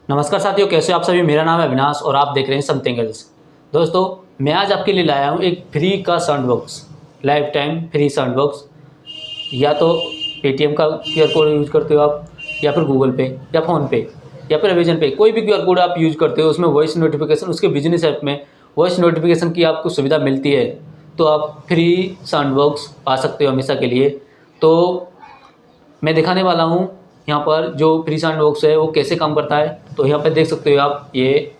नमस्कार साथियों, कैसे हो आप सभी। मेरा नाम है अविनाश और आप देख रहे हैं समथिंग एल्स। दोस्तों, मैं आज आपके लिए लाया हूँ एक फ्री का sound box, life time free sound box. या तो पेटीएम का क्यूआर कोड यूज़ करते हो आप, या फिर गूगल पे या फ़ोनपे या फिर अमेजन पे, कोई भी क्यूआर कोड आप यूज़ करते हो, उसमें वॉइस नोटिफिकेशन, उसके बिजनेस ऐप में वॉइस नोटिफिकेशन की आपको सुविधा मिलती है, तो आप फ्री साउंड बॉक्स पा सकते हो हमेशा के लिए। तो मैं दिखाने वाला हूँ यहाँ पर जो फ्री साउंड बॉक्स है वो कैसे काम करता है। तो यहाँ पर देख सकते हो आप, ये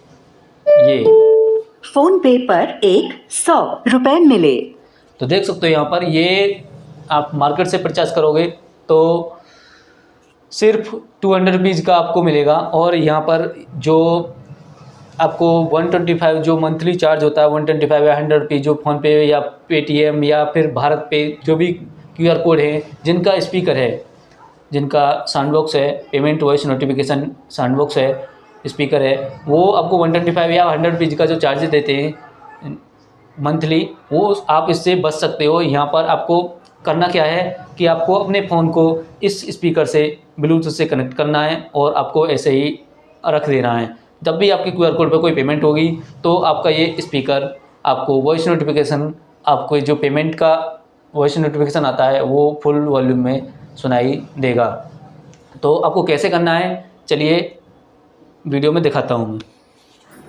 फोन पे पर 100 रुपए मिले। तो देख सकते हो यहाँ पर, ये आप मार्केट से परचेस करोगे तो सिर्फ 200 रुपीज़ का आपको मिलेगा। और यहाँ पर जो आपको 125 जो मंथली चार्ज होता है, 125 या 100 रुपीज़ जो फ़ोनपे या पेटीएम या फिर भारत पे जो भी क्यूआर कोड है, जिनका स्पीकर है, जिनका साउंड बॉक्स है, payment voice notification sound box है, स्पीकर है, वो आपको 125 या 100 रुपीज़ का जो चार्जेस देते हैं मंथली, वो आप इससे बच सकते हो। यहाँ पर आपको करना क्या है कि आपको अपने फ़ोन को इस स्पीकर से ब्लूटूथ से कनेक्ट करना है और आपको ऐसे ही रख देना है। जब भी आपके क्यूआर कोड पर कोई पेमेंट होगी तो आपका ये स्पीकर आपको वॉइस नोटिफिकेशन, आपको जो पेमेंट का वॉइस नोटिफिकेशन आता है वो फुल वॉल्यूम में सुनाई देगा। तो आपको कैसे करना है, चलिए वीडियो में दिखाता हूँ।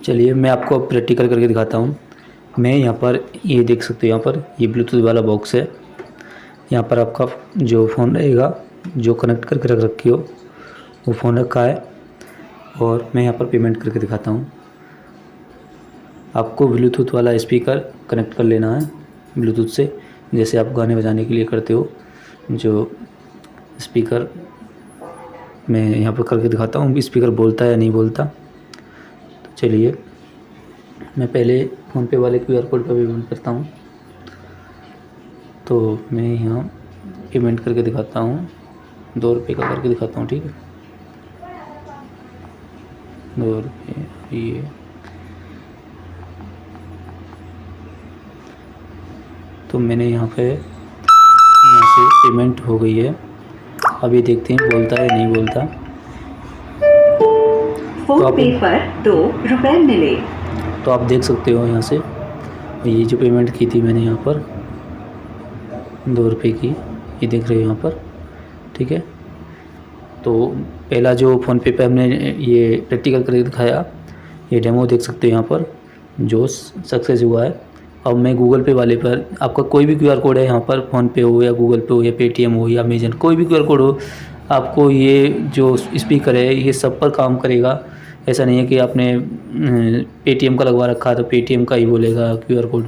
चलिए मैं आपको प्रैक्टिकल करके दिखाता हूँ। मैं यहाँ पर ये देख सकते हो, यहाँ पर ये ब्लूटूथ वाला बॉक्स है। यहाँ पर आपका जो फ़ोन रहेगा, जो कनेक्ट करके रख रखी हो, वो फ़ोन रखा है। और मैं यहाँ पर पेमेंट करके दिखाता हूँ। आपको ब्लूटूथ वाला स्पीकर कनेक्ट कर लेना है ब्लूटूथ से, जैसे आप गाने बजाने के लिए करते हो। जो स्पीकर मैं यहाँ पर करके दिखाता हूँ, स्पीकर बोलता है या नहीं बोलता। तो चलिए मैं पहले फ़ोनपे वाले क्यूआर कोड पर पेमेंट करता हूँ। तो मैं यहाँ पेमेंट करके दिखाता हूँ, 2 रुपये का करके दिखाता हूँ, ठीक है। 2 रुपये ये, तो मैंने यहाँ से पेमेंट हो गई है। अब ये देखते हैं बोलता है नहीं बोलता। फोन पे पर 2 रुपए मिले। तो आप देख सकते हो यहाँ से, ये जो पेमेंट की थी मैंने यहाँ पर 2 रुपये की, ये देख रहे हो यहाँ पर, ठीक है। तो पहला जो फ़ोनपे पे हमने ये प्रैक्टिकल करके दिखाया, ये डेमो देख सकते हो यहाँ पर, जो सक्सेस हुआ है। अब मैं गूगल पे वाले पर, आपका कोई भी क्यूआर कोड है यहाँ पर, फ़ोनपे हो या गूगल पे हो या पेटीएम हो या अमेजन, कोई भी क्यूआर कोड हो, आपको ये जो स्पीकर है ये सब पर काम करेगा। ऐसा नहीं है कि आपने पेटीएम का लगवा रखा है तो पेटीएम का ही बोलेगा क्यूआर कोड।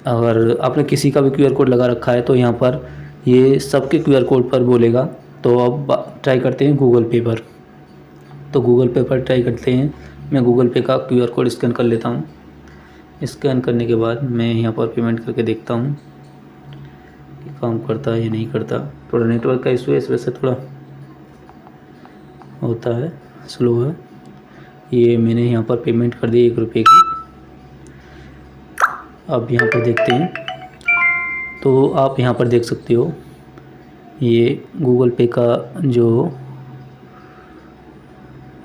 अगर आपने किसी का भी क्यूआर कोड लगा रखा है तो यहाँ पर ये सबके क्यूआर कोड पर बोलेगा। तो अब ट्राई करते हैं गूगल पे पर। तो गूगल पे पर ट्राई करते हैं। मैं गूगल पे का क्यूआर कोड स्कैन कर लेता हूँ। स्कैन करने के बाद मैं यहाँ पर पेमेंट करके देखता हूँ कि काम करता है या नहीं करता। थोड़ा नेटवर्क का इशू है, इस वजह से थोड़ा होता है, स्लो है। ये मैंने यहाँ पर पेमेंट कर दी 1 रुपये की। अब यहाँ पर देखते हैं, तो आप यहाँ पर देख सकते हो ये गूगल पे का जो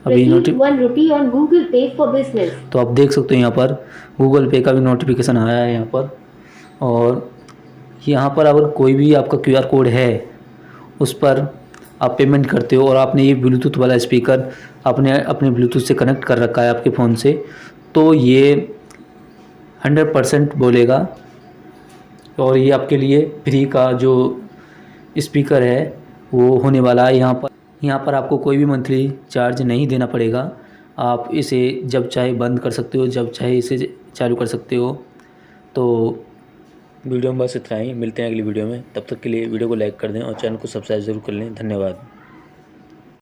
अभी तो आप देख सकते हो यहाँ पर गूगल पे का भी नोटिफिकेशन आया है यहाँ पर। और यहाँ पर अगर कोई भी आपका क्यूआर कोड है उस पर आप पेमेंट करते हो और आपने ये ब्लूटूथ वाला स्पीकर अपने ब्लूटूथ से कनेक्ट कर रखा है आपके फ़ोन से, तो ये 100% बोलेगा। और ये आपके लिए फ्री का जो स्पीकर है वो होने वाला है। यहाँ पर आपको कोई भी मंथली चार्ज नहीं देना पड़ेगा। आप इसे जब चाहे बंद कर सकते हो, जब चाहे इसे चालू कर सकते हो। तो वीडियो में बस इतना ही, मिलते हैं अगली वीडियो में। तब तक के लिए वीडियो को लाइक कर दें और चैनल को सब्सक्राइब ज़रूर कर लें। धन्यवाद।